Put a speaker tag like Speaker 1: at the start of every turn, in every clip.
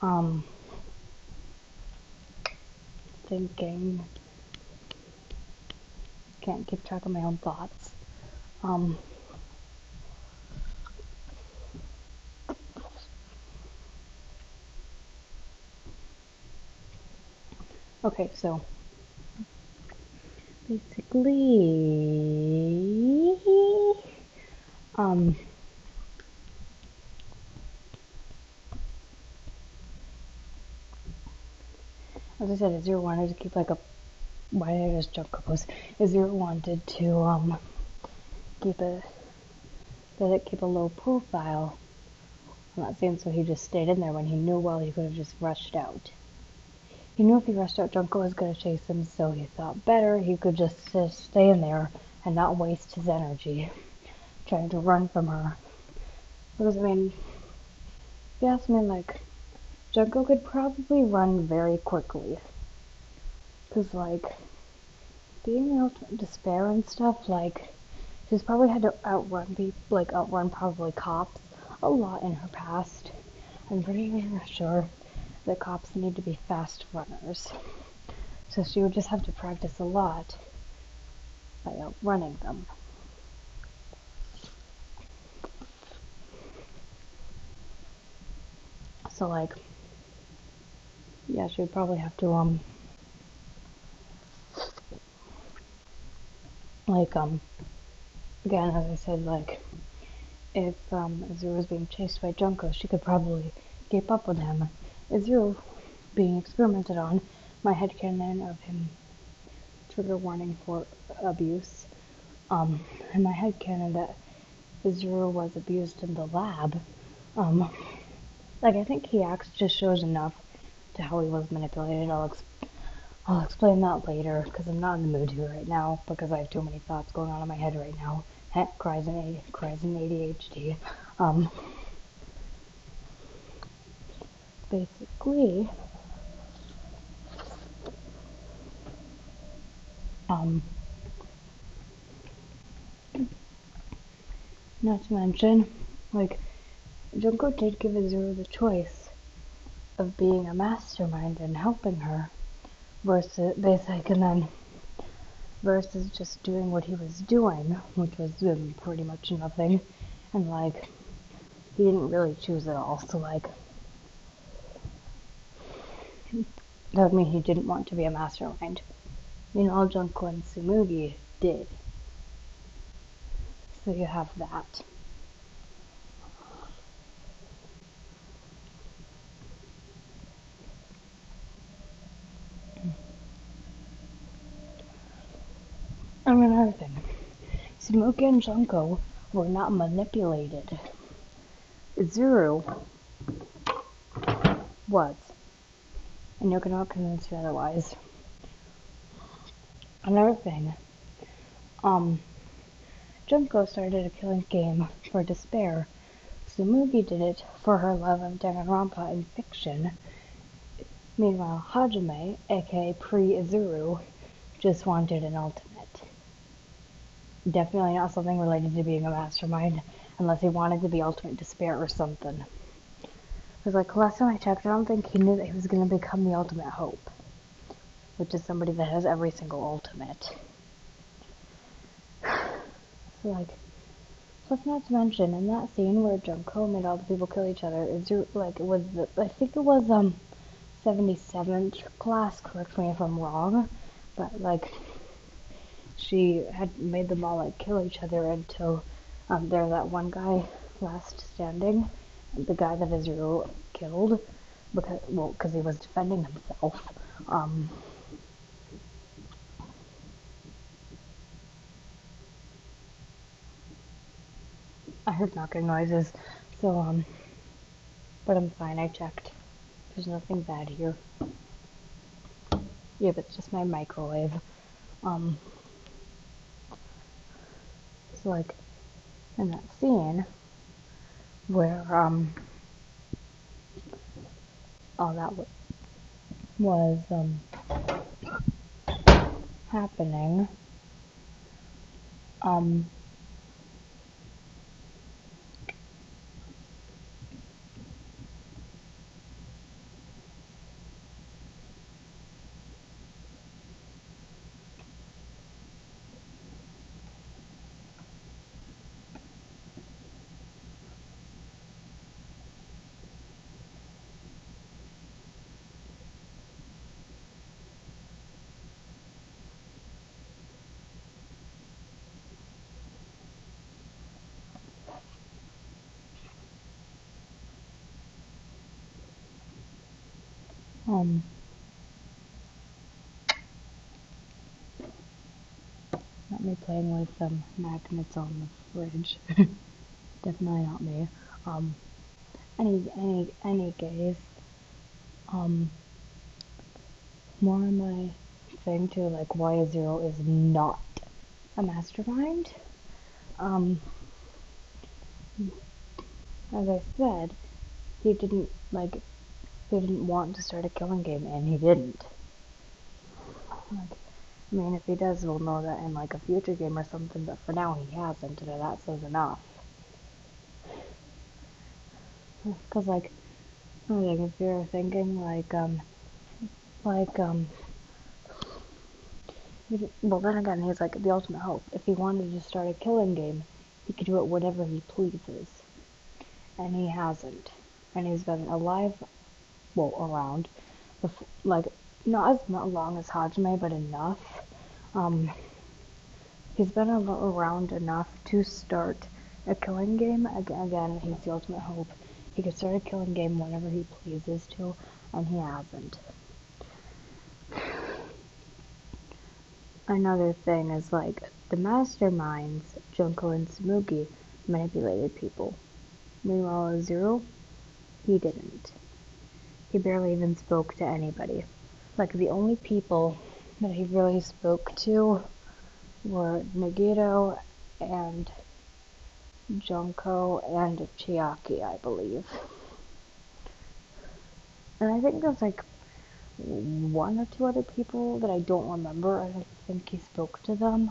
Speaker 1: Um, thinking, can't keep track of my own thoughts. Um, okay, so basically, um, as I said, Izuru wanted to keep like a, why did I just jump compose? Izuru wanted to, keep it, let it keep a low profile on that scene, so he just stayed in there when he knew well he could have just rushed out. He knew if he rushed out, Junko was going to chase him, so he thought better he could just stay in there and not waste his energy trying to run from her. Because, I mean, if you ask me, like, Junko could probably run very quickly. Because, like, being in ultimate despair and stuff, like, she's probably had to outrun people, like, outrun probably cops a lot in her past. I'm pretty sure that cops need to be fast runners. So she would just have to practice a lot by outrunning them. So, like, yeah, she would probably have to, like, again, as I said, like, if, Izuru was being chased by Junko, she could probably keep up with him. Izuru being experimented on, my headcanon of him, trigger warning for abuse, and my headcanon that Izuru was abused in the lab, like, I think he acts just shows enough to how he was manipulated. I'll explain that later, because I'm not in the mood to right now, because I have too many thoughts going on in my head right now. Heck, cries in ADHD. Um, basically, um, not to mention, like, Junko did give Izuru the choice of being a mastermind and helping her, versus, basic, and then, versus just doing what he was doing, which was doing pretty much nothing, and, like, he didn't really choose it all, so, like, that would mean he didn't want to be a mastermind. Meanwhile, Junko and Tsumugi did. So you have that. And another thing, Tsumugi and Junko were not manipulated. Izuru was. And you cannot convince you otherwise. Another thing, Junko started a killing game for despair. Tsumugi did it for her love of Danganronpa in fiction. Meanwhile, Hajime, aka pre-Izuru, just wanted an ultimate. Definitely not something related to being a mastermind, unless he wanted to be ultimate despair or something. Because, like, last time I checked, I don't think he knew that he was going to become the ultimate hope, which is somebody that has every single ultimate. So, like, plus not to mention, in that scene where Junko made all the people kill each other, like, it was I think it was, 77th class, correct me if I'm wrong, but, like, she had made them all, like, kill each other until, there's that one guy last standing, the guy that Izuru killed, because he was defending himself. I heard knocking noises, so, but I'm fine, I checked. There's nothing bad here. Yeah, but it's just my microwave. Um, so, like, in that scene, where, all that was, happening, um, Um, Not me playing with some magnets on the fridge. Definitely not me. Um, any case, um, more on my thing to like why Izuru is not a mastermind. Um, as I said, he didn't like he didn't want to start a killing game, and he didn't. Like, I mean, if he does, we'll know that in like a future game or something. But for now, he hasn't, and that says enough. Cause like, if you're thinking like well, then again, he's like the ultimate hope. If he wanted to start a killing game, he could do it whenever he pleases, and he hasn't. And he's been alive, well, around, like not as long as Hajime, but enough. Um, he's been around enough to start a killing game. Again, he's the ultimate hope. He could start a killing game whenever he pleases to, and he hasn't. Another thing is like the masterminds, Junko and Smugi, manipulated people. Meanwhile, Izuru, he didn't. He barely even spoke to anybody. Like the only people that he really spoke to were Nagito and Junko and Chiaki, I believe. And I think there's like one or two other people that I don't remember. I don't think he spoke to them.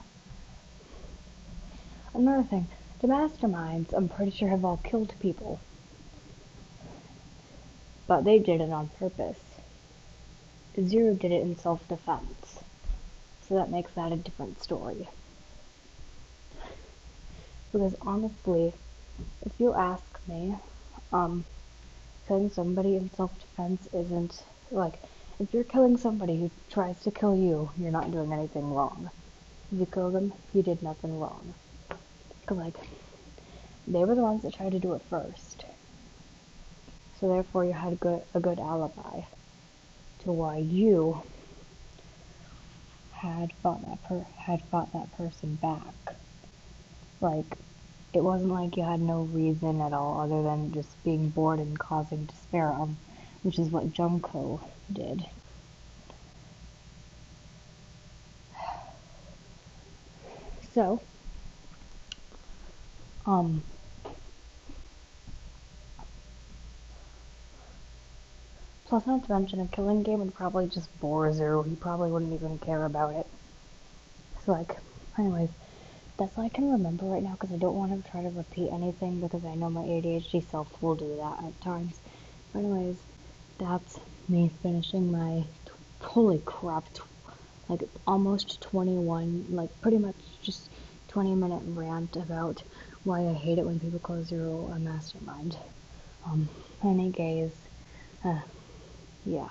Speaker 1: Another thing, the masterminds, I'm pretty sure, have all killed people. But they did it on purpose. Zero did it in self-defense. So that makes that a different story. Because honestly, if you ask me, killing somebody in self-defense isn't, like, if you're killing somebody who tries to kill you, you're not doing anything wrong. If you kill them, you did nothing wrong. Because, like, they were the ones that tried to do it first. So therefore you had a good alibi to why you had fought that person back. Like, it wasn't like you had no reason at all other than just being bored and causing despair, which is what Junko did. So, plus not to mention a killing game would probably just bore Zero. He probably wouldn't even care about it. So, like, anyways, that's all I can remember right now because I don't want to try to repeat anything because I know my ADHD self will do that at times. But anyways, that's me finishing my, holy crap, like almost 21, like pretty much just 20-minute rant about why I hate it when people call Zero a mastermind. Any gays, yeah.